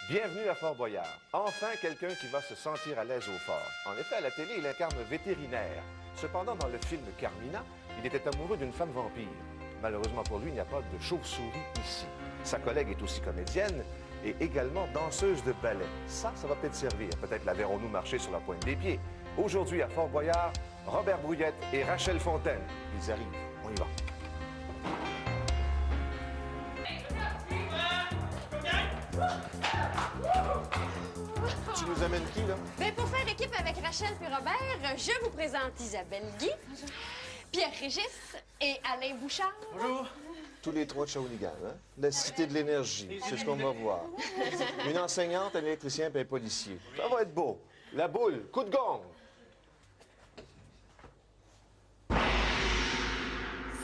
Bienvenue à Fort Boyard. Enfin, quelqu'un qui va se sentir à l'aise au fort. En effet, à la télé, il incarne un vétérinaire. Cependant, dans le film Carmina, il était amoureux d'une femme vampire. Malheureusement pour lui, il n'y a pas de chauve-souris ici. Sa collègue est aussi comédienne et également danseuse de ballet. Ça va peut-être servir. Peut-être la verrons-nous marcher sur la pointe des pieds. Aujourd'hui, à Fort Boyard, Robert Brouillette et Rachel Fontaine. Ils arrivent. On y va. Tu nous amènes qui, là? Bien, pour faire équipe avec Rachel et Robert, je vous présente Isabelle Guy, Pierre Régis et Alain Bouchard. Bonjour. Tous les trois de Shawinigan, hein? La cité de l'énergie, c'est ce qu'on va voir. Une enseignante, un électricien et un policier. Ça va être beau. La boule, coup de gong.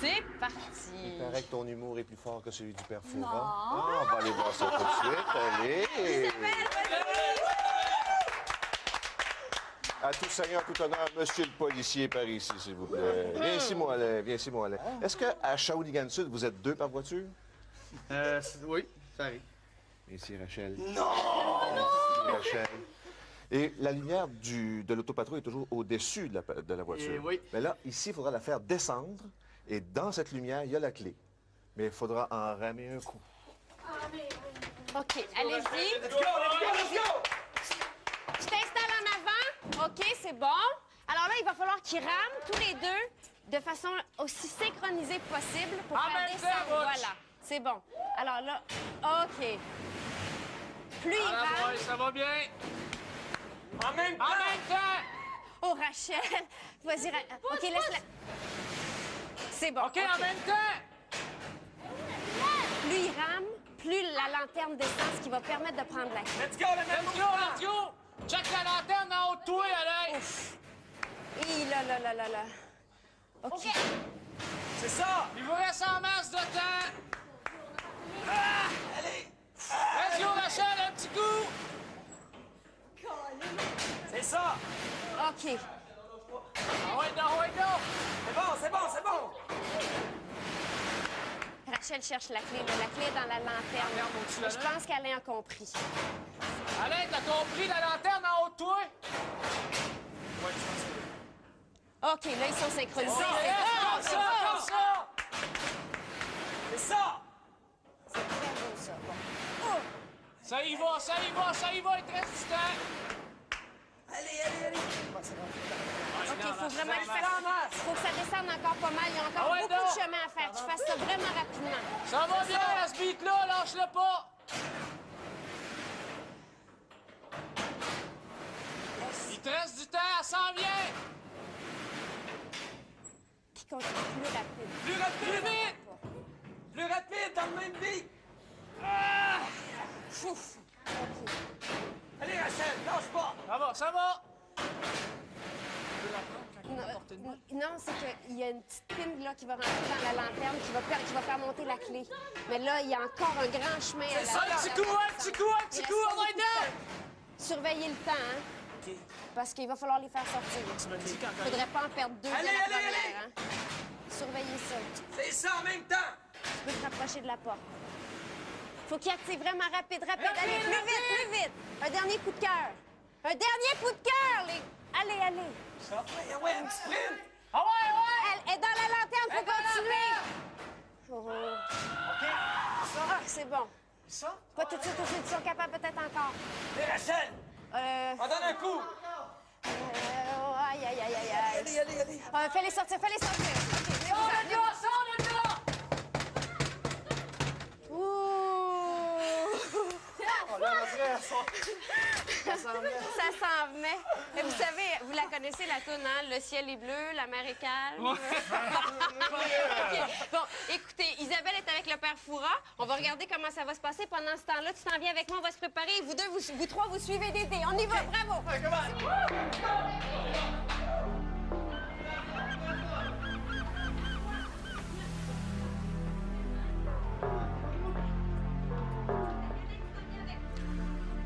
C'est parti. Il paraît que ton humour est plus fort que celui du père Fouras. Ah, on va aller voir ça tout de suite. Allez. À tout seigneur, tout honneur, monsieur le policier par ici, s'il vous plaît. Viens ici, moi, Alain. Viens ici, moi, Alain. Est-ce qu'à Shawinigan-Sud, vous êtes deux par voiture? Oui, ça arrive. Ici, Rachel. Non! Ici, Rachel. Et la lumière de l'autopatrouille est toujours au-dessus de la voiture. Oui. Mais là, ici, il faudra la faire descendre. Et dans cette lumière, il y a la clé. Mais il faudra en ramer un coup. OK, allez-y. Let's go! Tu t'installes en avant. OK, c'est bon. Alors là, il va falloir qu'ils rament tous les deux de façon aussi synchronisée possible pour faire descendre. Voilà, c'est bon. Alors là, OK. Plus ils rament... ça va bien. En même temps! Oh, Rachel! Vas-y, OK, laisse-la... C'est bon. OK, en même temps! Plus il rame, plus la lanterne descend, ce qui va permettre de prendre la clé. Let's go! Check la lanterne en haut de toi, Alain! Et là. OK. C'est ça! Il vous reste en masse de temps! Allez! Let's go, Rachel, un petit coup! C'est ça! OK. Ah ouais, non! C'est bon! Rachel cherche la clé. La clé est dans la lanterne. Lanterne au-dessus de Mais la je pense qu'Alain a compris. Alain, t'as compris la lanterne en haut de toi? Ouais, je pense que... OK, là, ils sont synchronisés. Comme C'est ça! C'est ça! très beau, ça. Bon. Ça y va, il te reste du temps! Allez! OK, il faut vraiment faut que ça descende encore pas mal. Il y a encore beaucoup de chemin à faire. Tu fasses ça vraiment rapidement. Ça va bien, à ce beat-là, lâche-le pas! Il te reste du temps, elle s'en vient! Puis continue plus rapide. Plus rapide, dans le même beat! Fouf. OK. Allez, Rachel, lâche pas! Ça va! Non, c'est qu'il y a une petite pine là, qui va rentrer dans la lanterne qui va faire monter la clé. Mais là, il y a encore un grand chemin à la Un petit coup, on va être là! Surveillez le temps, hein? OK. Parce qu'il va falloir les faire sortir. Tu me dis quand Faudrait pas en perdre deux Allez, dès la allez, première, allez! hein? Surveillez ça. C'est ça en même temps! Tu peux te rapprocher de la porte. Faut qu'il active vraiment rapide. Allez, plus vite! Un dernier coup de cœur! Les... Allez! Ça, ouais, un petit sprint! Ah ouais! Elle est dans la lanterne, faut continuer! Oh. OK, ça, Ah, c'est bon. ça. Pas tout de suite, ils sont capables peut-être encore. Allez, Rachel! On donne un coup! Aïe. Allez! Fais-les sortir. OK, Sors de là! Ouh! Oh là, ça Ça s'en venait. Et vous savez, vous la connaissez, la toune, hein? Le ciel est bleu, la mer est calme. OK. Bon, écoutez, Isabelle est avec le père Fouras. On va regarder comment ça va se passer. Pendant ce temps-là, tu t'en viens avec moi, on va se préparer. Et vous deux, vous trois, vous suivez Dédé. On y va, bravo!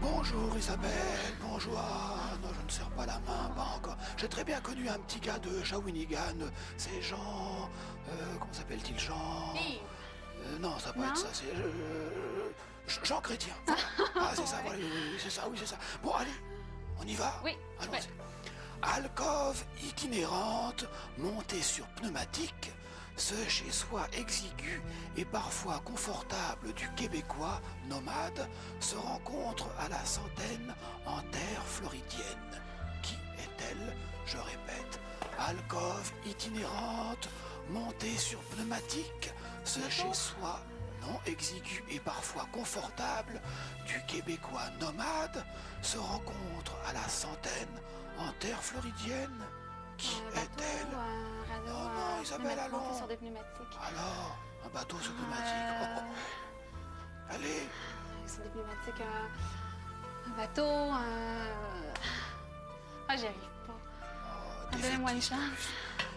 Bonjour Isabelle, bonjour. Ah, non, je ne serre pas la main, pas encore. J'ai très bien connu un petit gars de Shawinigan. C'est Jean... comment s'appelle-t-il, Jean... non, ça va pas être ça, c'est... Jean Chrétien. Ah, c'est ça, voilà. oui, c'est ça, oui, c'est ça. Bon, allez, on y va? Oui, allons-y. Alcôve itinérante, montée sur pneumatique, ce chez-soi exigu et parfois confortable du Québécois nomade se rencontre à la centaine en terre floridienne. Qui est-elle? Je répète, alcôve itinérante, montée sur pneumatique, ce chez-soi non exigu et parfois confortable du Québécois nomade se rencontre à la centaine en terre floridienne. Qui est-elle? Oh non, Isabelle, allons. Sur des pneumatiques. Alors, un bateau sur pneumatique. Oh, oh. Allez. Sur des pneumatiques, un bateau, Ah, j'y arrive pas. Donnez-moi une chance.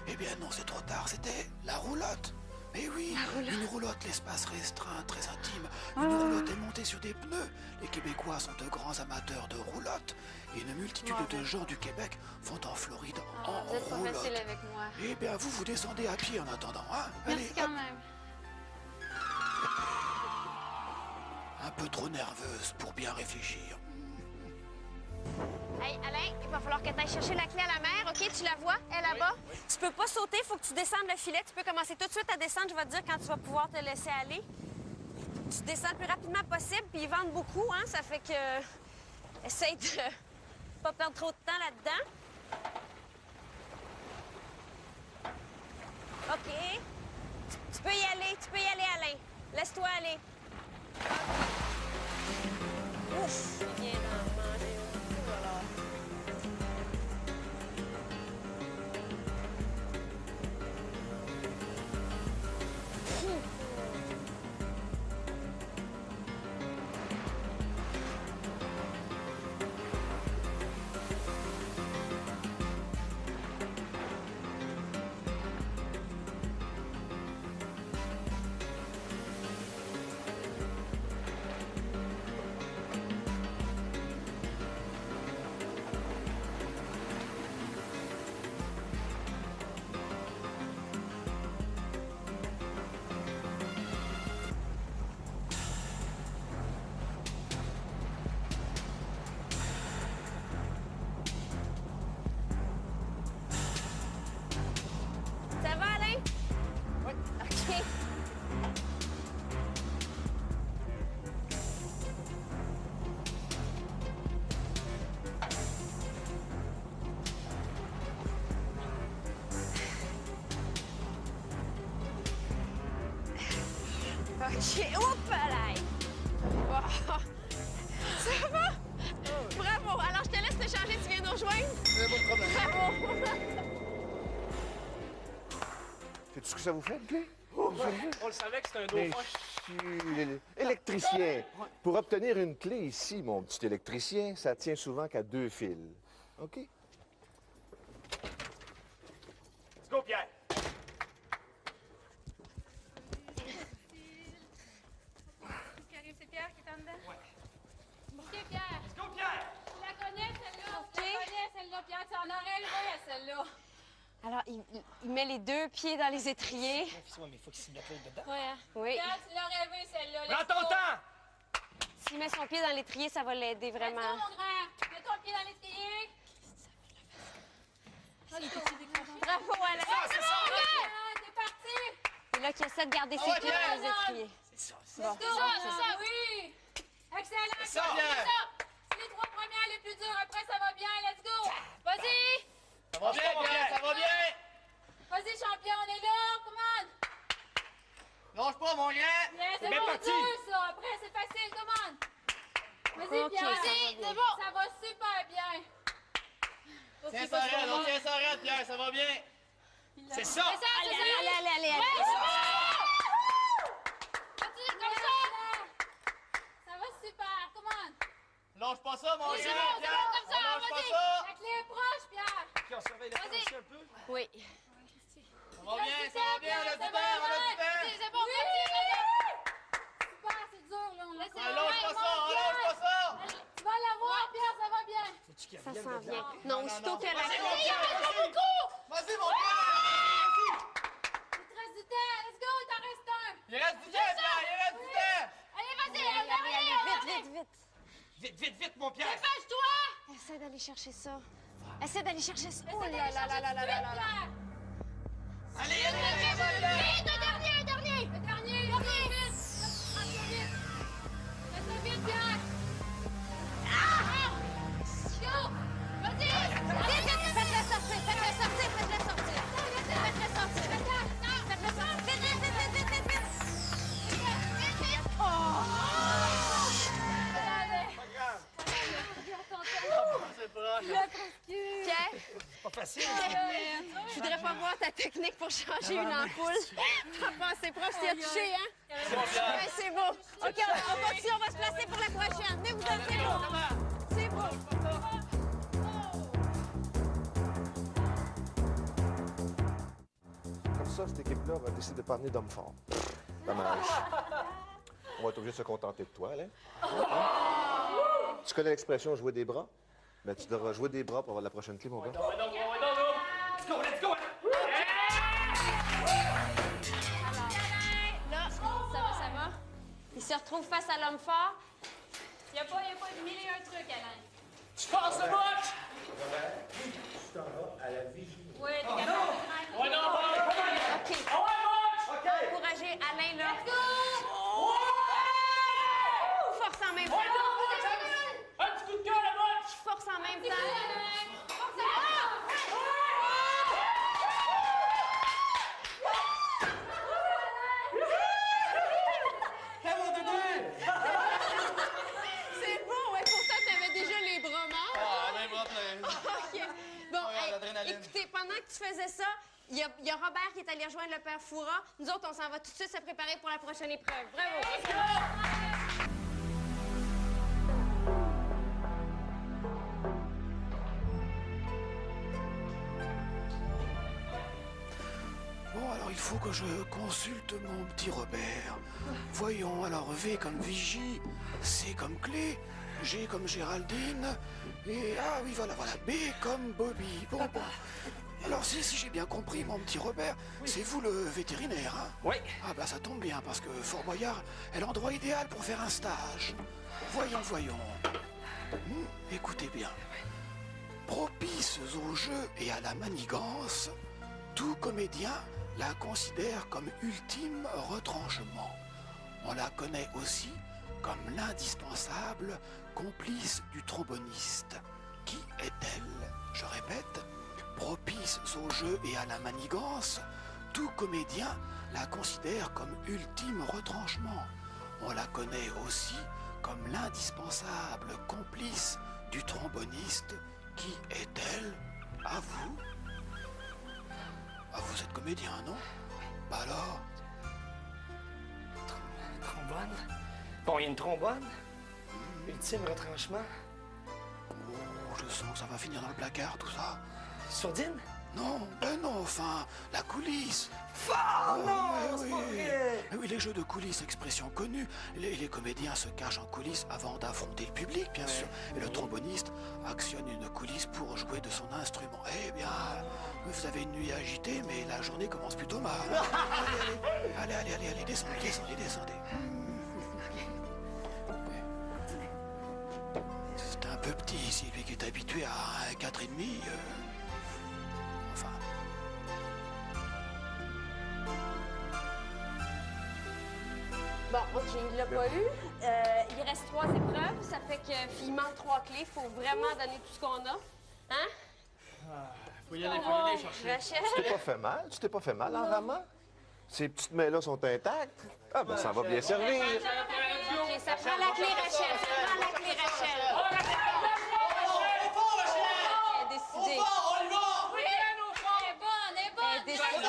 Eh bien non, c'est trop tard. C'était la roulotte. Mais oui, une roulotte, l'espace restreint, très intime. Une roulotte est montée sur des pneus. Les Québécois sont de grands amateurs de roulottes. Et une multitude de gens du Québec vont en Floride en Vous êtes pas roulotte. facile avec moi. Eh bien, vous descendez à pied en attendant, hein? Merci Allez, quand hop. même. Un peu trop nerveuse pour bien réfléchir. Hey, Alain, il va falloir que tu ailles chercher la clé à la mer, OK? Tu la vois, elle là-bas? Oui. Tu peux pas sauter, il faut que tu descendes le filet. Tu peux commencer tout de suite à descendre, je vais te dire quand tu vas pouvoir te laisser aller. Tu descends le plus rapidement possible, puis ils vendent beaucoup, hein? Ça fait que... Essaye de pas perdre trop de temps là-dedans. OK. Tu peux y aller, Alain. Laisse-toi aller. Ouf, il vient d'en manger. Voilà. Ça va, Alain? Oui. OK. OK. Oups, Alain! Oh. Ça va? Bravo! Alors, je te laisse te changer, tu viens nous rejoindre? Pas de problème. Bravo! Sais-tu ce que ça vous fait, une clé? Vous savez? On le savait que c'était un dauphin. Monsieur l'électricien. Pour obtenir une clé ici, mon petit électricien, ça tient souvent qu'à 2 fils. OK? Let's go, Pierre. C'est Pierre qui est en dedans? Ouais. OK, Pierre. Let's go, Pierre. Tu la connais, celle-là? OK. Tu la connais, celle-là, Pierre. Tu en aurais levé à celle-là. Alors, il met les 2 pieds dans les étriers. Ouais, mais il faut qu'il s'y mette l'autre dedans. Ouais. Oui. Pierre, tu l'aurais levé, celle-là. Prends Let's ton go. temps! S'il met son pied dans l'étrier, ça va l'aider Let's vraiment. go, mon grand. Mets ton pied dans l'étrier. Bravo, Alain! C'est ça, là! Pierre, t'es parti. C'est là qu'il essaie de garder ses ouais, pieds dans les étriers. C'est ça, Bon. C'est ça, oui. Excellent. C'est ça, c'est Pierre. ça. C'est les 3 premières les plus dures. Après, ça va bien. Let's go. Vas-y. Ça va bien, Pierre, ça va bien! Vas-y, champion. On est là. Come on. Lâche pas, mon grand! Bien, c'est bien bon, parti. dur, ça. Après, c'est facile. Come on. Vas-y, Ok, Pierre. ça va bien. C'est bon. Ça va super bien. Tiens ça raide, on tient ça raide, Pierre, ça va bien! C'est ça! C'est ça, c'est ça. Allez. Ouais, c'est bon. Continue comme ça. Ça va super. Come on. Lâche pas ça, mon C'est grand! bon, Pierre! comme ça. On lâche pas Vas-y. ça! La clé est proche, Pierre. OK, on surveille la Vas-y. aussi un peu. Oui. Ça va bien, ça va bien, on a du temps, on a du temps! C'est bon, continue. Super, c'est dur, là. On laisse On lâche pas ça, on lâche pas ça! Tu vas l'avoir, Pierre, ça va bien. Ça s'en vient. Non, aussitôt que la Vas-y, clé... mon Pierre, vas-y! Beaucoup. Vas-y, mon Pierre! Il te reste du temps. Let's go, il t'en reste un. Il reste du temps, Pierre, il reste du temps! Allez, vas-y, on Allez, vite. Vite, vite, vite, mon Pierre! Dépêche-toi! Essaie d'aller chercher ça. Essaie d'aller chercher ça. Oh là là là là là là là là. Allez, Vite, un dernier, un dernier! Un dernier, vite! Fais-le vite, Pierre! Ah! Go! Vas-y! Vite, faites-le sortir, faites-le sortir, faites-le sortir! Faites-le sortir! Faites-le sortir! Vite, vite, vite, vite, vite, vite! Vite, vite! Oh! Pierre? Pas facile. Je voudrais pas voir ta technique pour changer une ampoule. T'as passé proche, t'y as touché, hein? Ouais, c'est beau. OK, on continue, on va se placer pour la prochaine. Venez, vous autres, c'est beau. C'est beau. Comme ça, cette équipe-là va décider de pas amener d'hommes forts. Dommage. On va être obligé de se contenter de toi, Alain. Hein? Tu connais l'expression jouer des bras? Ben, tu devras jouer des bras pour avoir la prochaine clé, mon gars. Let's go, let's go! Là, ça va? Il se retrouve face à l'homme fort. Il n'y a pas mille et un trucs, Alain. Tu passes le match! Oui, t'es capable de Ouais, non, OK. OK! Encouragez Alain, là. Force en même temps. Un petit coup de cœur, le match! Force en même temps. C'est beau, ouais. Pourtant, t'avais déjà les bras morts. Ah, même bras plein. OK. Bon, hey, l'adrénaline. écoutez, pendant que tu faisais ça, il y a Robert qui est allé rejoindre le père Foura. Nous autres, on s'en va tout de suite se préparer pour la prochaine épreuve. Bravo! Bon, alors il faut que je consulte mon petit Robert. Voyons, alors V comme Vigie, C comme Clé, G comme Géraldine, et ah oui, voilà, B comme Bobby. Bon. Alors si j'ai bien compris, mon petit Robert, c'est vous le vétérinaire, hein? Oui. Ah bah ça tombe bien, parce que Fort Boyard est l'endroit idéal pour faire un stage. Voyons. Écoutez bien. Propice au jeu et à la manigance, tout comédien la considère comme ultime retranchement. On la connaît aussi comme l'indispensable complice du tromboniste. Qui est-elle? Je répète, propice au jeu et à la manigance, tout comédien la considère comme ultime retranchement. On la connaît aussi comme l'indispensable complice du tromboniste. Qui est-elle? À vous? Ah, vous êtes comédien, non? Bah alors? Trombone? Bon, il y a une trombone. Ultime retranchement. Oh, je sens que ça va finir dans le placard, tout ça. Sourdine? Non, enfin, la coulisse. Ah non, mais c'est pas oui. vrai. Mais oui, les jeux de coulisses, expression connue. Les comédiens se cachent en coulisses avant d'affronter le public, bien sûr. Et le tromboniste actionne une coulisse pour jouer de son instrument. Eh bien, vous avez une nuit agitée, mais la journée commence plutôt mal. Allez, descendez. C'est un peu petit ici, lui qui est habitué à un 4,5. Enfin... Bon, OK, il l'a pas eu. Il reste 3 épreuves. Ça fait qu'il manque 3 clés. Il faut vraiment donner tout ce qu'on a. Hein? Faut y aller chercher. Rachel? Tu t'es pas fait mal en ramant? Ces petites mains-là sont intactes? Ah, ben ça va bien servir. OK, ça prend la clé, Rachel. Ça prend la clé, Rachel. Elle est décidée. On y va! Oui, elle est bonne, elle est bonne. Elle est décidée.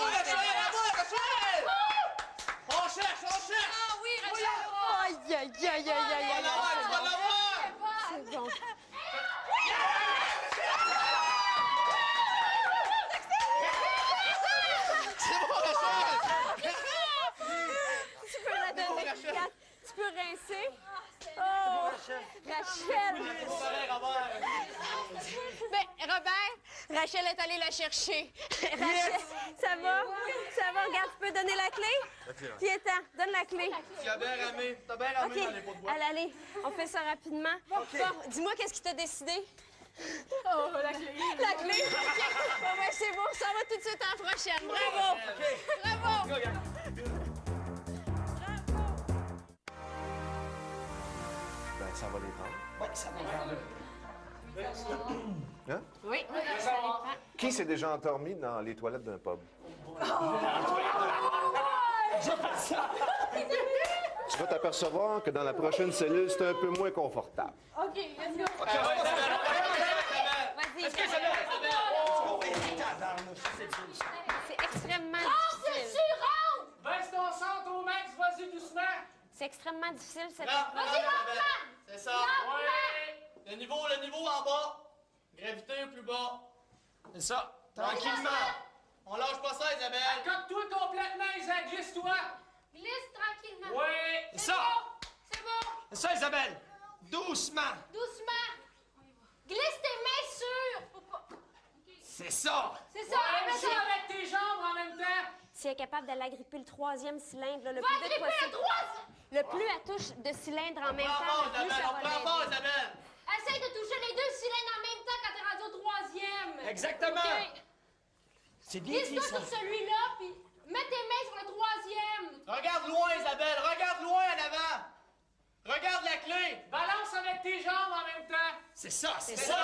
On cherche! Ah oui, Rachel. Aïe. C'est bon. Tu peux la donner, Kat. Tu peux rincer. Oh, Rachel! Pareil, Robert. Ben, Robert, Rachel est allée la chercher. Rachel, ça va? Ça va? Regarde, tu peux donner la clé? Piétan, donne la clé. Tu as bien ramé. T'as bien ramé OK, dans les pots de bois. allez, on fait ça rapidement. Bon, dis-moi, qu'est-ce qui t'a décidé? Oh, la clé. La clé? OK. Bon, ben, c'est bon, ça va tout de suite en prochaine. Bravo! Bravo! Ben, ça va les prendre. Ouais, ça va prendre. Hein? Oui, ça les prend. Qui s'est déjà endormi dans les toilettes d'un pub? Tu vas t'apercevoir que dans la prochaine cellule, c'est un peu moins confortable. OK, let's go. Vas-y. C'est extrêmement difficile. Baisse ton centre au max, vas-y doucement. C'est extrêmement difficile, cette Vas-y, c'est ça. Ouais. Le niveau en bas. Gravité plus bas. C'est ça. Tranquillement. On lâche pas ça, Isabelle. Accote-toi complètement, Isabelle. Glisse-toi. Glisse tranquillement. Oui. C'est ça. C'est bon. C'est ça, Isabelle. Doucement. Doucement. Glisse tes mains sûres. Faut pas... C'est ça. C'est ça. Ouais, Vas-y. ça avec tes jambes en même temps. Si elle est capable d'aller agripper le troisième cylindre là, le Va plus vite gripper la possible. droite. Le plus elle touche de cylindres en même Prends temps, fort, le plus Isabelle. ça On va prend fort, l'aider. Isabelle. Essaye de toucher les deux cylindres en même temps quand t'es rendu au troisième. Exactement. OK. C'est bien dit, Glisse-toi ça. sur celui-là, puis mets tes mains sur le troisième. Regarde loin, Isabelle. Regarde loin en avant. Regarde la clé. Balance avec tes jambes en même temps. C'est ça, c'est ça.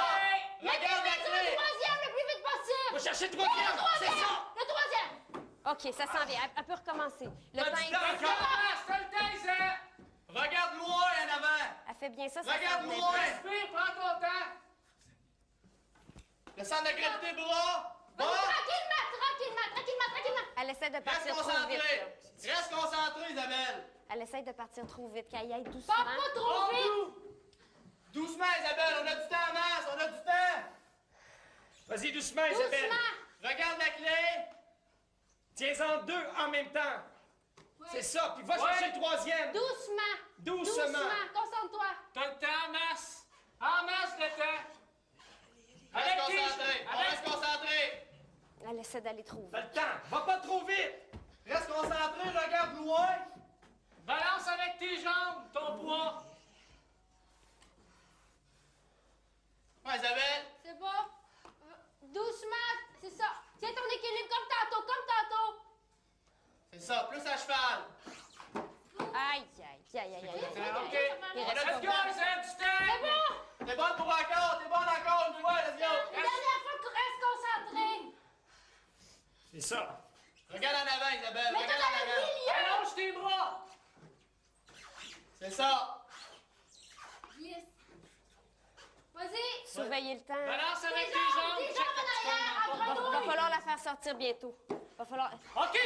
Mets tes Regarde mains la sur le clé. troisième le plus vite possible. Va chercher le Le troisième. C'est troisième. ça. Le troisième. OK, ça s'en vient. Elle peut recommencer. Le T'as temps du est temps passé. encore. T'as le temps, Isabelle. Regarde loin en avant. Elle fait bien ça, ça Regarde s'en vient. loin. Respire, prends ton temps. Le centre de gravité bras. Bon. Tranquillement. Elle essaie de Reste partir trop vite. concentré. là. Reste concentré, Isabelle. Elle essaie de partir trop vite, qu'elle y aille doucement. Pas trop vite. Doucement, Isabelle. On a du temps, masse. On a du temps. Vas-y, doucement, Isabelle. Doucement. Regarde la clé. Tiens-en deux en même temps. C'est ça. Puis va chercher le troisième. Doucement. Concentre-toi. T'as le temps, masse. En masse, le temps. Reste concentré. On reste concentré. Elle essaie d'aller trop vite. T'as le temps. Va pas trop vite. Reste concentré. Regarde loin. Balance avec tes jambes, ton poids. Ouais, Isabelle. C'est bon. Doucement. C'est ça. Tiens ton équilibre comme tantôt. C'est ça. Plus à cheval. Aïe. OK. Il reste Let's pas go, Isabelle, du temps. C'est bon. T'es bonne pour encore. T'es bonne encore une fois. Let's go. Une dernière fois, reste concentré. C'est ça. Regarde en avant, Isabelle. Mais Regarde t'as en dans le avant. milieu. Allonge tes bras. C'est ça. Glisse. Vas-y. Surveiller le temps. Balance avec Tes tes jambes jambes. en arrière. Va Entre-nous. falloir la faire sortir bientôt. Va falloir... OK,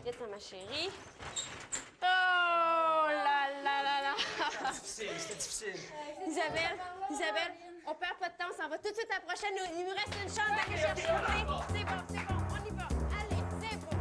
Viens-t'en, ma chérie. Oh là là là là. C'était difficile. Isabelle, on perd pas de temps, on s'en va tout de suite à la prochaine. Il nous reste une chance d'aller chercher. C'est bon, on y va. Allez, c'est bon.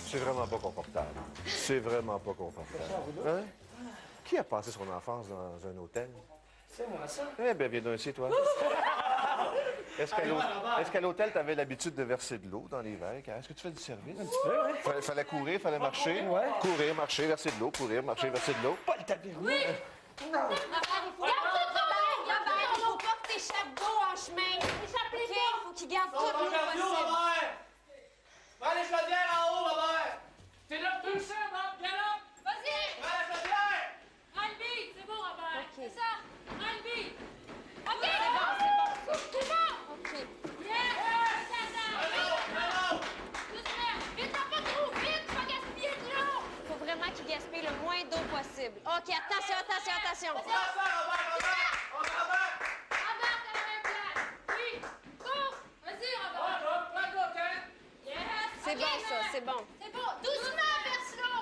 C'est vraiment pas confortable. C'est vraiment pas confortable. Hein? Qui a passé son enfance dans un hôtel? C'est moi, ça. Eh bien, viens d'un ici, toi. Est-ce qu'à l'hôtel, tu avais l'habitude de verser de l'eau dans les verres? Est-ce que tu fais du service? Un petit peu, oui. Fallait courir, fallait marcher. Ouais. Courir, marcher, verser de l'eau, courir, marcher, verser de l'eau. Pas le tapis rouge. Robert, faut pas que t'échappes d'eau en chemin. Échappe-les pas. Faut qu'il garde toute l'eau possible. Robert! Va les chaudières en haut, Robert! T'es là tout seul, Bob, galope! Vas-y. Va la chaudière! Rends le beat. C'est bon, Robert. OK. C'est ça. Rends le beat. C'est bon. C'est bon. Doucement, Versilo.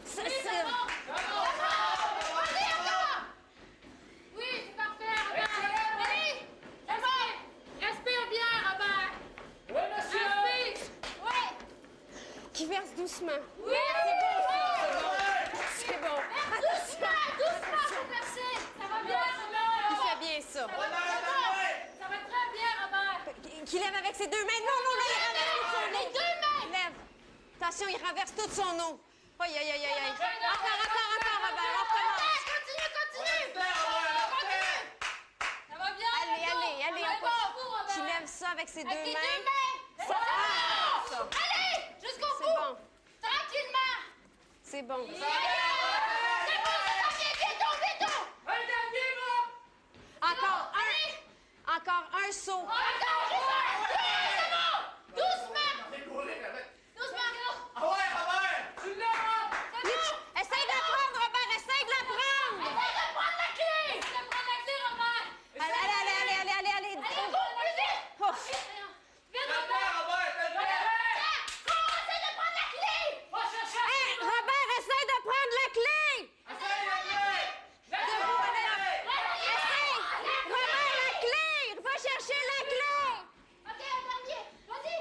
C'est Oui, c'est bon. Vas-y, encore. Oui, c'est parfait, Robert. Oui, c'est bon. Respire bien, Robert. Oui, monsieur! Respire. Oui. Qui verse doucement. Oui, C'est bon. doucement, faut verser. Ça va bien, Robert. Il fait bien ça. Ça va très bien, Robert. Qui lève avec ses deux mains. Non, là, il renverse toute son eau. Les deux mains. Lève. Attention, il renverse toute son eau. Aïe, aïe, aïe, aïe. Encore, Robert. On recommence. Continue. Ça va bien, Allez. Qui lève ça avec ses deux Avec les mains. deux mains. Ça. Ça. Allez, jusqu'au C'est bout. bon. Tranquillement. C'est bon. C'est bon, ça vient. Vite. Un dernier, moi! Encore un saut. Encore, c'est bon. Doucement. Ah ouais, Robert! Tu l'as, hein? Essaye de la prendre, Robert. Essaye de la prendre. Essaye de prendre la clé. Essaye de prendre la clé, Robert. Allez. Cours plus vite. Ouf. Vite, T'as le Robert. temps, Robert! T'as le temps! Cours, essaye de prendre la clé. Va chercher! Hey, Robert, essaye de prendre la clé. Essaye la clé! Essaye. Robert, la clé. Va chercher la clé. OK, un dernier. Vas-y.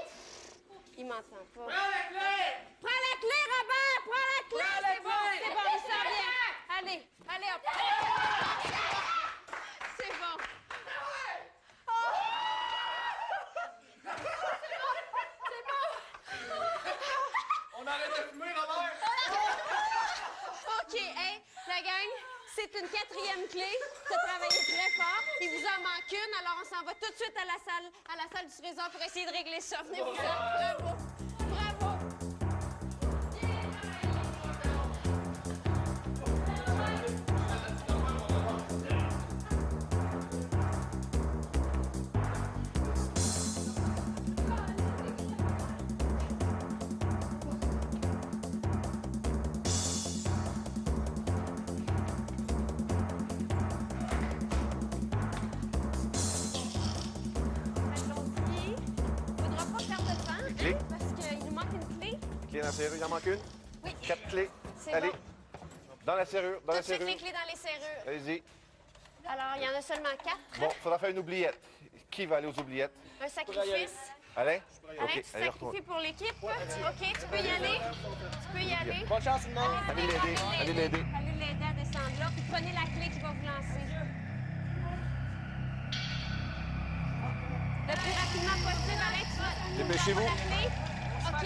Il m'entend pas. Prends la clé! Prends la clé, Robert. Prends la clé. Prends la C'est bon, clé. c'est bon. Il s'en vient. Allez, hop. C'est bon. On arrête de fumer, Robert! OK, hey, la gang, c'est une 4e clé. Tu as travaillé très fort. Il vous en manque une, alors on s'en va tout de suite à la salle du trésor pour essayer de régler ça. Venez-vous-en. Bravo. Bravo. Allons-y. Faudra pas perdre de temps, Clé. parce qu'il nous manque une clé. Clé dans la serrure, il en manque une? Oui. 4 clés. C'est Allez. bon. Dans la serrure, dans Tout la de suite, serrure. les clés dans les serrures. Allez-y. Alors, il y en a seulement 4. Bon, faudra faire une oubliette. Qui va aller aux oubliettes? Un sacrifice. Alain? Alain, OK, tu allez, sacrifies retourne. pour l'équipe. OK, tu peux y aller. Tu peux y aller. Bonne chance, tout le monde! Allez l'aider, allez l'aider. Allez l'aider à descendre là. Puis prenez la clé qui va vous lancer. Le plus rapidement possible, Alain, tu vas nous Dépêchez-vous. la clé. OK.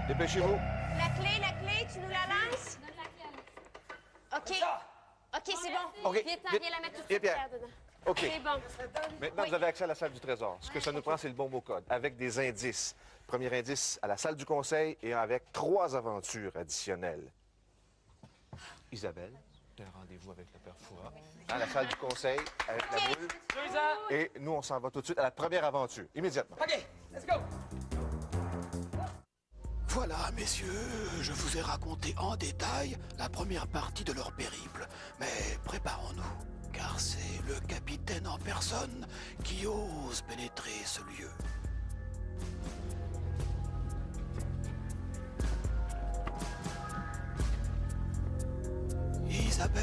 Dépêchez-vous. La clé, tu nous la lances? OK. OK, c'est bon. OK, Viens vite. la mettre tout de Viens, suite Pierre. dedans. OK. C'est bon. Maintenant, Oui. vous avez accès à la salle du trésor. Ce que ça nous prend, c'est le bon mot code, avec des indices. Premier indice à la salle du conseil et avec 3 aventures additionnelles. Isabelle, tu as un rendez-vous avec le père Fouras à la salle du conseil avec la boule. 2 ans! Et nous, on s'en va tout de suite à la première aventure, immédiatement. OK, let's go! Voilà, messieurs, je vous ai raconté en détail la première partie de leur périple. Mais préparons-nous, car c'est le capitaine en personne qui ose pénétrer ce lieu. Isabelle,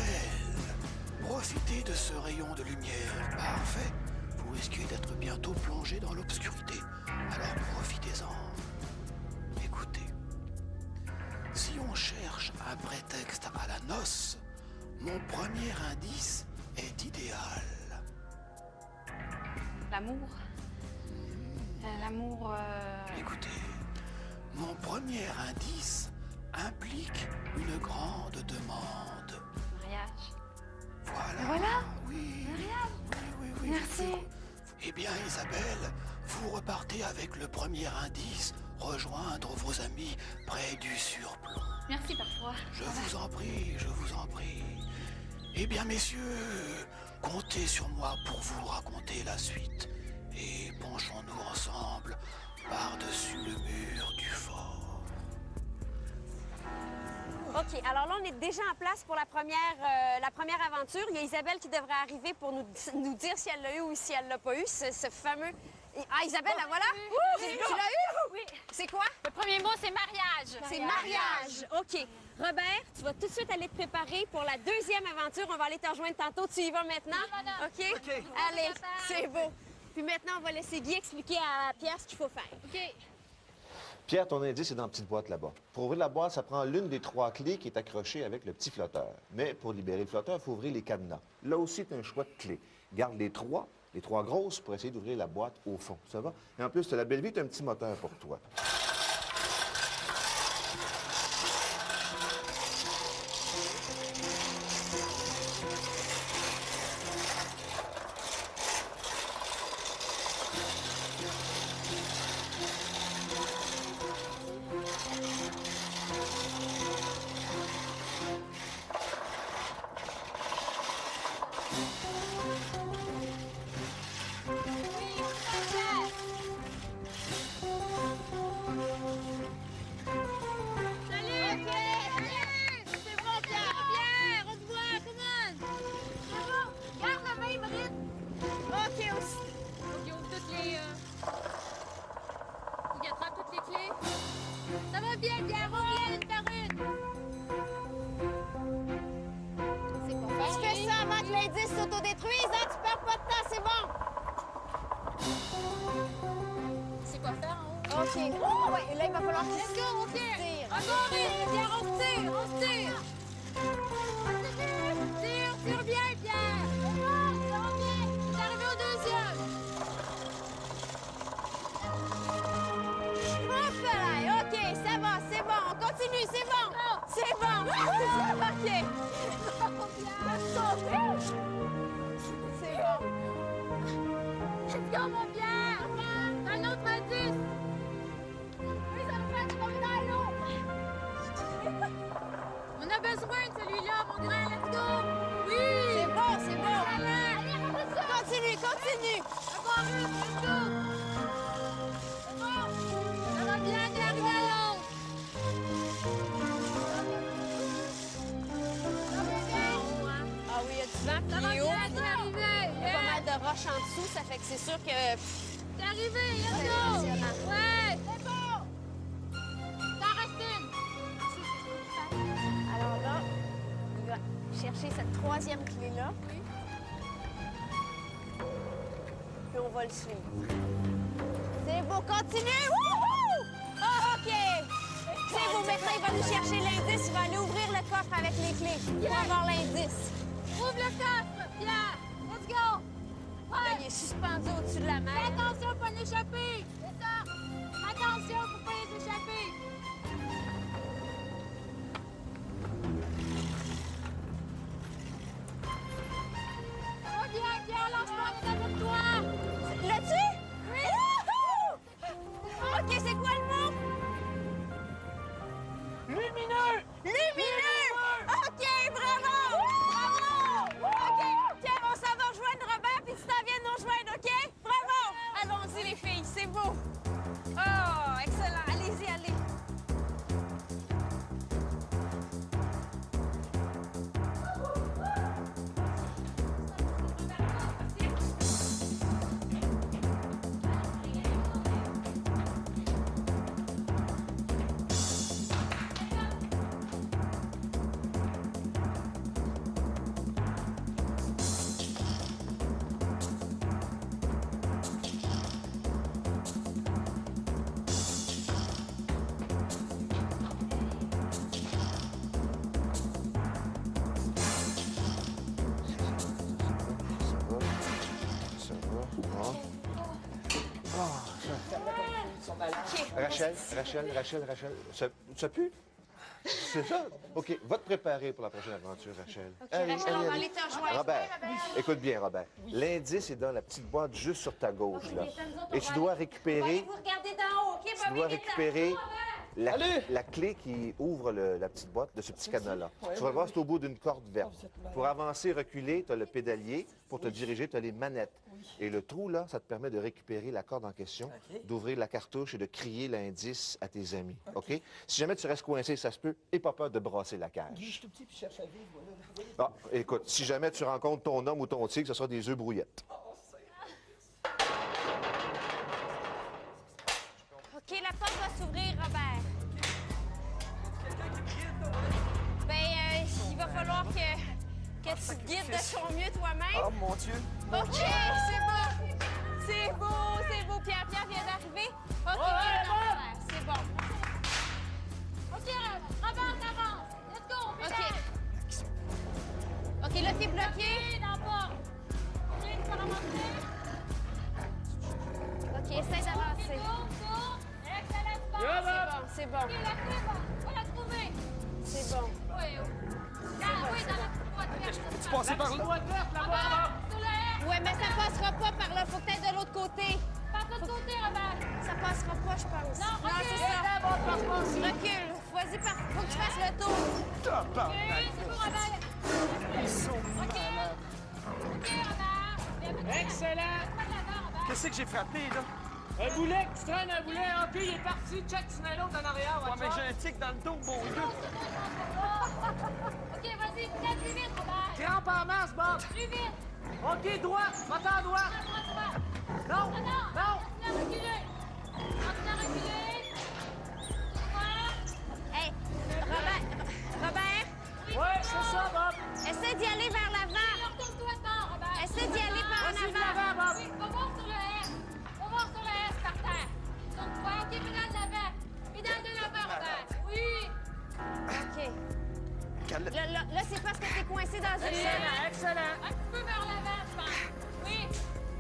profitez de ce rayon de lumière parfait. Vous risquez d'être bientôt plongé dans l'obscurité. Alors profitez-en. Écoutez, si on cherche un prétexte à la noce, mon premier indice est idéal. L'amour. L'amour. Écoutez, mon premier indice implique une grande demande. Mariage. Voilà. Voilà. Oui. Oui. Merci. Eh bien, Isabelle, vous repartez avec le premier indice, rejoindre vos amis près du surplomb. Merci parfois. Je vous en prie, je vous en prie. Eh bien, messieurs, comptez sur moi pour vous raconter la suite. Et penchons-nous ensemble par-dessus le mur du fort. OK, alors là, on est déjà en place pour la première aventure. Il y a Isabelle qui devrait arriver pour nous dire si elle l'a eu ou si elle l'a pas eu, ce fameux Ah, Isabelle, la voilà? Tu l'as eu? Oui. C'est quoi? Le premier mot, c'est mariage. C'est mariage. OK. Robert, tu vas tout de suite aller te préparer pour la deuxième aventure. On va aller te rejoindre tantôt. Tu y vas maintenant? Oui, madame. OK? OK. Allez, c'est beau. Puis maintenant, on va laisser Guy expliquer à Pierre ce qu'il faut faire. OK. Pierre, ton indice est dans la petite boîte là-bas. Pour ouvrir la boîte, ça prend l'une des 3 clés qui est accrochée avec le petit flotteur. Mais pour libérer le flotteur, il faut ouvrir les cadenas. Là aussi, tu as un choix de clés. Garde les 3 grosses pour essayer d'ouvrir la boîte au fond. Ça va? Et en plus, tu as la belle vie, tu as un petit moteur pour toi. Tu fais ça avant que l'indice s'autodétruise, hein? Tu perds pas de temps, c'est bon. C'est quoi faire en haut? OK. Oh, ouais, et là, il va falloir qu'il Let's go, on tire! tire. Encore, Pierre, on se tire! On se tire! Tire bien, Pierre! C'est arrivé au deuxième! Hop là, OK, ça va, c'est bon. On continue, c'est bon. C'est bon. OK. C'est bon. Let's go, mon Pierre! Un autre indice! Oui, ça me fait tomber dans l'eau! On a besoin de celui-là, mon grand, let's go! Oui! C'est bon, c'est bon. Allez, arrête ça! Continue, continue. Encore une, let's go! C'est bon! Ça va bien d'arriver à l'autre! Ça va bien! Ah oui, il y a du vent, Ça puis va il est haut. bien d'arriver! Il y a pas mal de roches en dessous, ça fait que c'est sûr que... C'est arrivé, let's C'est go! impressionnant. Ouais! C'est bon! T'en restes une! Alors là, il va chercher cette troisième clé-là. Puis on va le suivre. C'est beau, continue! Wouhou! Ah, OK! C'est beau, maintenant il va nous chercher l'indice, il va aller ouvrir le coffre avec les clés pour avoir l'indice. Ouvre le coffre, Pierre! Let's go! Là, il est suspendu au-dessus de la Fais mer. attention pour pas l'échapper! C'est ça! Attention pour pas les échapper! Ça va bien, Pierre, lâche-moi, on est avec toi! L'as-tu? Oui! Wouhou! OK, c'est quoi le mot? Lumineux! Lumineux! OK, bravo! Bravo! OK, Pierre, on s'en va rejoindre Robert, puis tu t'en viens nous rejoindre, OK? Bravo! Allons-y, les filles, c'est beau! Oh, excellent! Allez-y, allez! Ça va. Rachel, ça pue? C'est ça? OK, va te préparer pour la prochaine aventure, Rachel. OK, Rachel, on va aller te rejoindre. Robert, écoute bien, Robert. L'indice est dans la petite boîte juste sur ta gauche, là. Et tu dois récupérer... Vous regardez d'en haut, OK? Tu dois récupérer la clé qui ouvre la petite boîte de ce petit cadenas-là. Tu vas le voir, c'est au bout d'une corde verte. Pour avancer, reculer, tu as le pédalier. Pour te diriger, tu as les manettes. Et le trou, là, ça te permet de récupérer la corde en question, d'ouvrir la cartouche et de crier l'indice à tes amis. OK? Si jamais tu restes coincé, ça se peut, et pas peur de brasser la cage. Je suis tout petit puis je cherche à vivre, voilà. Ah, écoute, si jamais tu rencontres ton homme ou ton tigre, ce sera des œufs brouillettes. s'ouvrir, Robert. Ben, il va falloir que tu te guides de ton mieux toi-même. Oh mon Dieu! OK, c'est beau. C'est beau. Pierre vient d'arriver. OK, viens, Robert. C'est bon. OK, avance. Let's go, on OK. pédale. OK, là, t'es bloqué. Dans la porte. OK, tu vas ramasser. OK, essaie d'avancer. Tourne. Excellent sport. C'est bon. OK, la clé, on va la trouver. C'est bon. Oui, dans la boîte verte. Tu passais par là? Boîte verte, là-bas, là. Sur le R. Ouais, mais ça passera pas par là. Faut que t'ailles de l'autre côté. Par l'autre côté, Robert. Ça passera pas, je pense. Non, OK. c'est ça. Recule. Vas-y, faut que tu fasses le tour. OK, c'est bon, Robert. Ils sont OK, malades. Robert. Excellent. Qu'est-ce que j'ai frappé, là? Un boulet, tu traînes un boulet. OK, il est parti. Check, tu n'as l'autre en arrière. Ouais, mais j'ai un tic dans le dos, bon gars. OK, vas-y, peut-être plus vite, Robert. Crampe en masse, Bob. Plus vite. OK, droit. Moteur droit. Non. Continue à reculer. Hey, Robert, Ouais, c'est ça, Bob. essaie d'y aller vers l'avant. Retourne-toi dedans, Robert. Essaie d'y aller par en Vas-y, de avant. l'avant, Bob. Oui, va voir sur le S. Va voir sur le S par terre. Tourne-toi. OK, pédale de l'avant. Pédale de l'avant, Robert. Oui. OK. Là, c'est parce que t'es coincé dans une zone. Excellent. Un petit peu vers l'avant, je pense. Oui.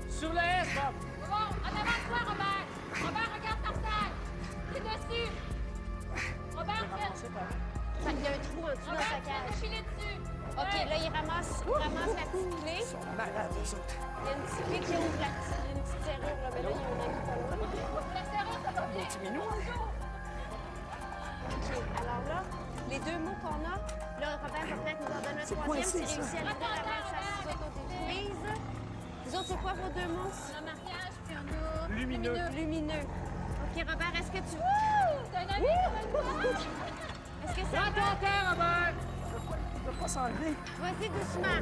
Sur le S, Bob. Bon, en avant de toi, Robert. Robert, regarde par terre. T'es dessus. Robert, Il y a un trou en dessous dans sa Robert, tu cage. vas filer dessus. OK, là, il ramasse la petite clé. Ils sont malades, eux autres. Il y a une petite clé qui ouvre une petite serrure, là. Mais là, il y a un ami pas loin. La serrure, ça va bien. OK, alors là, les deux mots qu'on a, là, Robert va peut-être nous en donner un troisième s'il réussit à l'aider avant que ça s'autodétruise. Vous autres, c'est quoi vos deux mots? On a mariage, puis on a... Lumineux. Lumineux. OK, Robert, est-ce que tu... T'as un ami, Est-ce que ça Prends va? ton temps, Robert. Il va pas s'enlever. Vas-y doucement.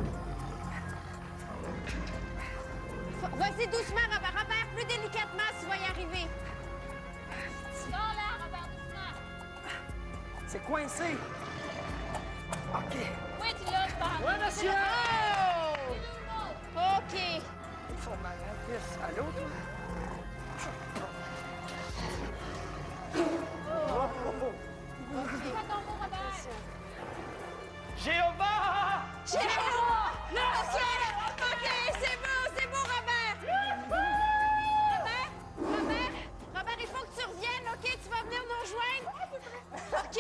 Vas-y doucement, Robert. Robert, plus délicatement, tu vas y arriver. Dans l'air, Robert, doucement. C'est coincé. OK. Oui, tu l'as, je pense. Ouais, monsieur. Oh! Les deux mots. OK. Ils font malades. Allô, toi? Fais ton mot, Robert. Jéhovah! Le ciel! OK, c'est beau, Robert! Robert, il faut que tu reviennes, OK? Tu vas venir nous rejoindre? OK.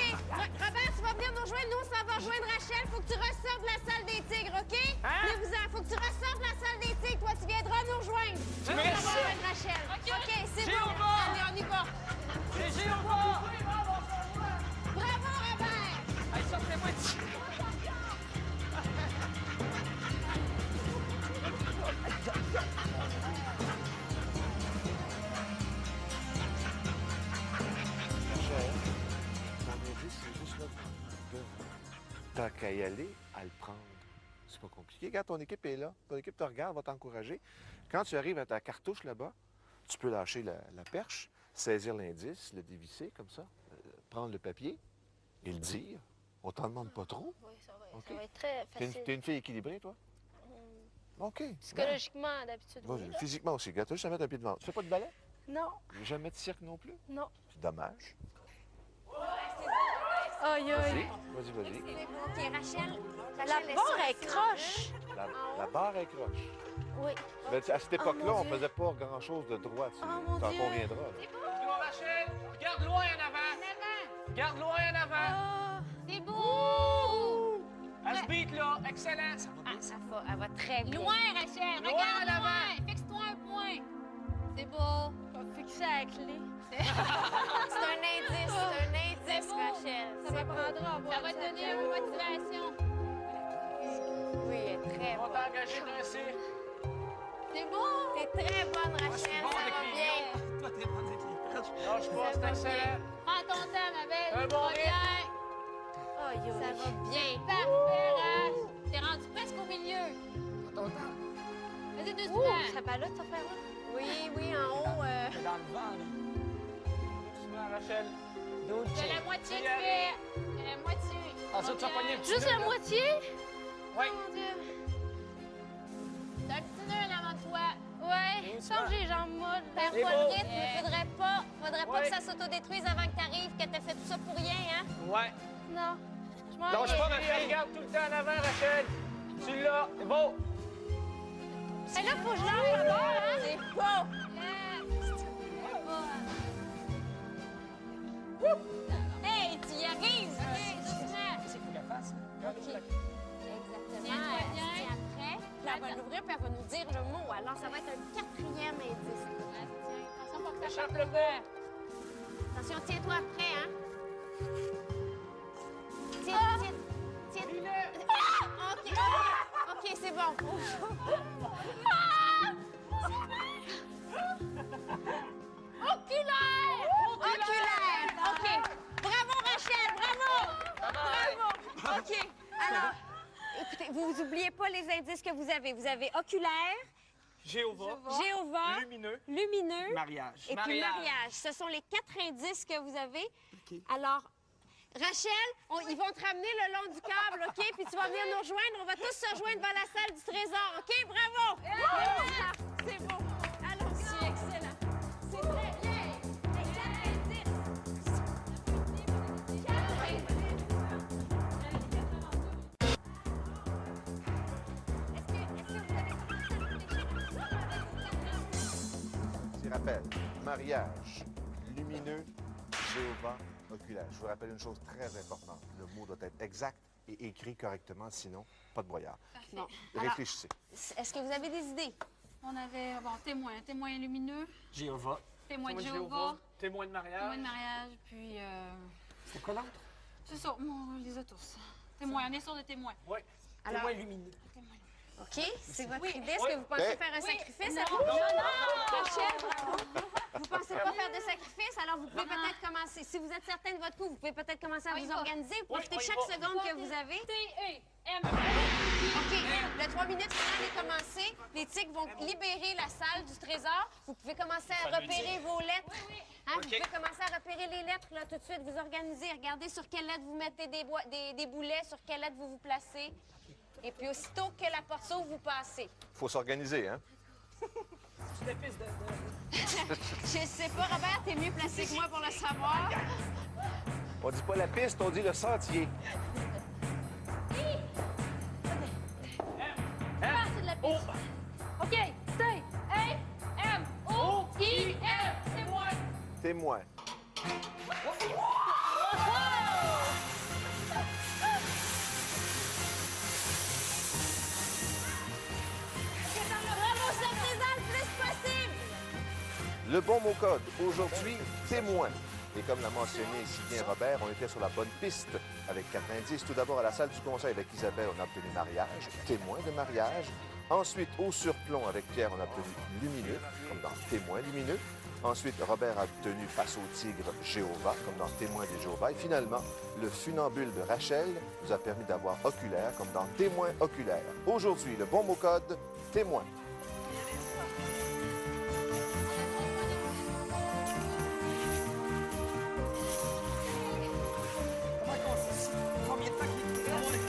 Robert, tu vas venir nous rejoindre. Nous, on s'en va rejoindre Rachel. Faut que tu ressortes de la salle des tigres, OK? Venez-vous-en. Faut que tu ressortes de la salle des tigres. Toi, tu viendras nous rejoindre. On va rejoindre Rachel. OK, c'est bon. Allez, on y va. C'est Jéhovah! Bravo, Robert! Hey, sortez-moi d'ici. Mon indice, c'est juste là devant. Tant qu'à y aller, à le prendre. C'est pas compliqué. Regarde, ton équipe est là. Ton équipe te regarde, va t'encourager. Quand tu arrives à ta cartouche là-bas, tu peux lâcher la perche, saisir l'indice, le dévisser comme ça, prendre le papier et le dire. On t'en demande pas trop. Oui, ça OK. va être très T'es facile. une fille équilibrée, toi? OK. Psychologiquement, d'habitude, oui. Vas-y, physiquement aussi. Regarde, tu veux jamais mettre un pied devant. Tu fais pas de ballet? Non, Jamais de cirque non plus? non. C'est dommage. Aïe, Vas-y, vas-y. C'est beau. OK, Rachel. La Rachel, barre essaie est de croche. La barre est croche. Oui. Ben, à cette époque-là, mon on Dieu. faisait pas grand-chose de droit. Tu mon t'en Dieu. conviendras. là. Go, Rachel. Regarde loin en avant. Regarde loin en avant. Ah, C'est beau! Elle se beat, là. Excellent. Elle va très bien. Loin, Rachel. Loin Regarde en avant. loin. Fixe-toi un point. C'est beau. on va fixer la clé. C'est un indice, beau. Rachel. Ça m'apprendra à Ça voir va te donner un peu de motivation. Oui, elle est très On bonne. t'a engagé d'un cirque. C'est beau! T'es très bonne, Rachel. bon Ça avec va les bien. Toi, t'es bon avec les croches. Lâche pas, c'est excellent. Prends ton temps, ma belle. Un bon Ça va rythme. bien. Aïe, Ça va bien. Parfait, Rache. T'es rendu presque au milieu. Prends ton temps. Vas-y, Ouh, doucement. ça ballotte, cette affaire-là. Oui, en haut. T'es dans le vent, là. avant, Rachel. D'autres. De la moitié de fait. De la moitié. Ensuite, tu vas pogner le petit Juste nœud, la là. moitié? Oui. Mon Dieu. T'as un petit nœud en avant de toi. Ouais, je sens que j'ai les jambes molles. Perds C'est pas beau. le rythme, faudrait pas Ouais. que ça s'autodétruise avant que t'arrives, que t'aies fait tout ça pour rien, hein? Ouais. Non. Je m'en Lâche vais. pas, ma fille. Regarde tout le temps en avant, Rachel. Tu l'as. C'est beau. Et là, faut que je lâche le bord, hein? C'est beau! Hey, tu y arrives! C'est faut qu'elle fasse. Exactement. Tiens-toi bien. Puis après, puis elle va l'ouvrir puis elle va nous dire le mot. Alors, ça va être un quatrième indice. Attention pour que ça Échappe parte le le vert. Attention, tiens-toi après, hein? Tiens, tiens, tiens. Ah! OK, OK, c'est bon. Oculaire! OK. Bravo, Rachel, bravo! Bravo! OK. Alors, écoutez, vous oubliez pas les indices que vous avez. Vous avez oculaire, Jéhovah. Jéhovah, Lumineux. lumineux Mariage. et puis mariage. Ce sont les 4 indices que vous avez. Alors, Rachel, ils vont te ramener le long du câble, OK? Puis tu vas venir nous rejoindre. On va tous se rejoindre dans la salle du trésor, OK? Bravo! C'est beau. Allons-y, excellent. C'est très bien. Les 4 indices. Est-ce que vous avez commencé à réfléchir à ça avec vos 4 indices? Je rappelle, mariage, lumineux, Jéhovah, oculaire. Je vous rappelle une chose très importante. Le mot doit être exact et écrit correctement, sinon, pas de broyard. Bon. Réfléchissez. Est-ce que vous avez des idées? On avait, bon, témoin lumineux, Jéhovah. témoin de Jéhovah, Témoin de mariage. témoin de mariage, puis C'est quoi l'autre? c'est ça, on les a tous. Témoin, on est sur le témoin. Oui. Alors- Témoin lumineux. OK, c'est votre idée. Est-ce que vous pensez Ben- faire un sacrifice? Non. Alors, Rachel, vous pensez pas faire de sacrifice? Alors, vous pouvez peut-être commencer. Si vous êtes certain de votre coup, vous pouvez peut-être commencer à On y vous va. organiser. Vous Oui, profitez on y chaque va. seconde que vous avez. T-E-M. OK, le 3 minutes final est commencé. Les tics vont libérer la salle du trésor. Vous pouvez commencer à repérer vos lettres. Hein, Vous pouvez commencer à repérer les lettres là, tout de suite. Vous organisez. Regardez sur quelle lettre vous mettez des boulets, sur quelle lettre vous vous placez. Et puis, aussitôt que la porte s'ouvre, vous passez. Faut s'organiser, hein? Tu des pistes de... Je sais pas, Robert, t'es mieux placé que moi pour le savoir. On dit pas la piste, on dit le sentier. C'est de la piste. OK, T-M-O-I-M. Témoin. Témoin. Bravo, sortez-en le plus possible! Le bon mot code, aujourd'hui, témoin. Et comme l'a mentionné si bien Robert, on était sur la bonne piste avec 4 indices. Tout d'abord, à la salle du conseil avec Isabelle, on a obtenu mariage, témoin de mariage. Ensuite, au surplomb avec Pierre, on a obtenu lumineux, comme dans témoin lumineux. Ensuite, Robert a obtenu face au tigre Jéhovah, comme dans témoin de Jéhovah. Et finalement, le funambule de Rachel nous a permis d'avoir oculaire, comme dans témoin oculaire. Aujourd'hui, le bon mot code, témoin. Combien de temps qu'il reste?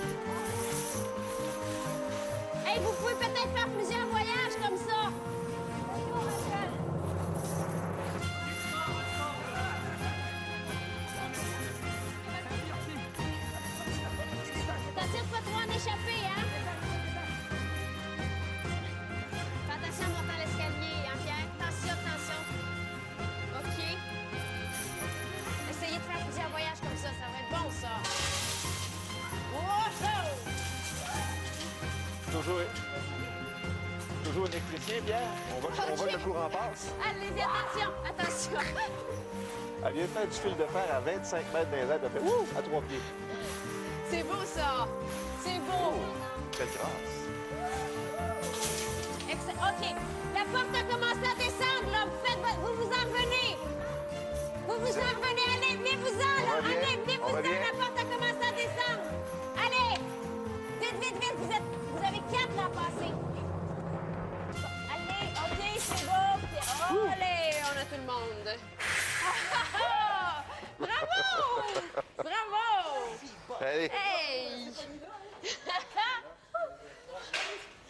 Hey, vous pouvez peut-être faire plusieurs voyages comme ça. T'attires pas trop en échappée, hein? Fais attention à monter l'escalier, hein, Pierre? Attention, attention. OK. Essayez de faire plusieurs voyages comme ça va être bon, ça. Wow! Toujours un électricien, Pierre. On voit que le courant passe. Allez-y, attention, attention. Elle vient de faire du fil de fer à 25 mètres dans les airs, elle fait ouf à 3 pieds. C'est beau, ça. C'est beau. Quelle grâce. OK. La porte a commencé à descendre, là. Vous vous en revenez. Vous vous en revenez. Allez, venez-vous-en, là. On revient. Allez, venez-vous-en. On revient. La porte a commencé à descendre. Allez. Vite, vite, vite. Vous avez 4 à passer. Allez, OK, c'est beau. Allez, on a tout le monde. Allez. Hey!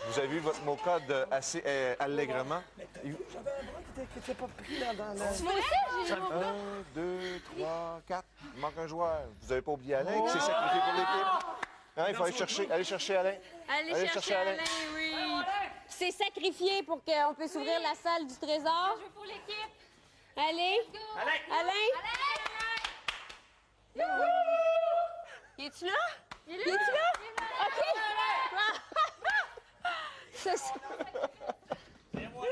Vous avez vu votre mot code assez allègrement? J'avais un bras qui était pas pris dans la... C'est vrai? J'ai mon 1, 2, 3, 4. Il manque un joueur. Vous n'avez pas oublié Alain qui s'est sacrifié pour l'équipe? Hein, il faut aller chercher Alain. Allez chercher Alain, oui. Qui s'est sacrifié pour qu'on puisse ouvrir la salle du trésor. Je veux pour l'équipe. Allez. Alain. Es-tu là? Il est là? OK. C'est ça. Bon.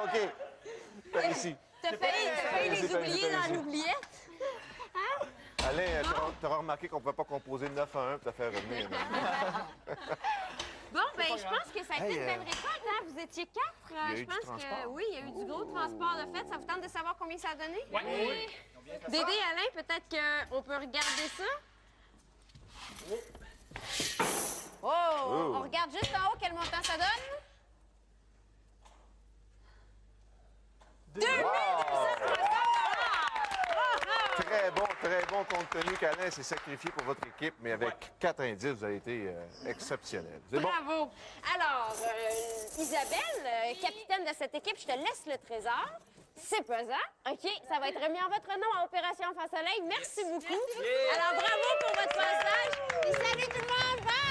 OK. Par ici. T'as failli les oublier dans l'oubliette. Alain, t'auras remarqué qu'on ne pouvait pas composer 9 à 1 pour te faire revenir. Bon, ben je pense que ça a été une belle récolte, hein? Vous étiez 4. Il y a eu Je du pense transport. que oui, il y a eu du gros transport de fait. Ça vous tente de savoir combien ça a donné? Oui. Dédé, Alain, peut-être qu'on peut regarder ça? Oh! On regarde juste en haut quel montant ça donne. 2260 $! Très bon compte tenu qu'Alain s'est sacrifié pour votre équipe, mais avec 4 indices, vous avez été exceptionnel. C'est bon? Bravo! Alors, Isabelle, capitaine de cette équipe, je te laisse le trésor. C'est pesant. OK, ça va être remis en votre nom à Opération Enfant Soleil. Merci beaucoup. Alors, bravo pour votre passage. Et salut tout le monde! Bye!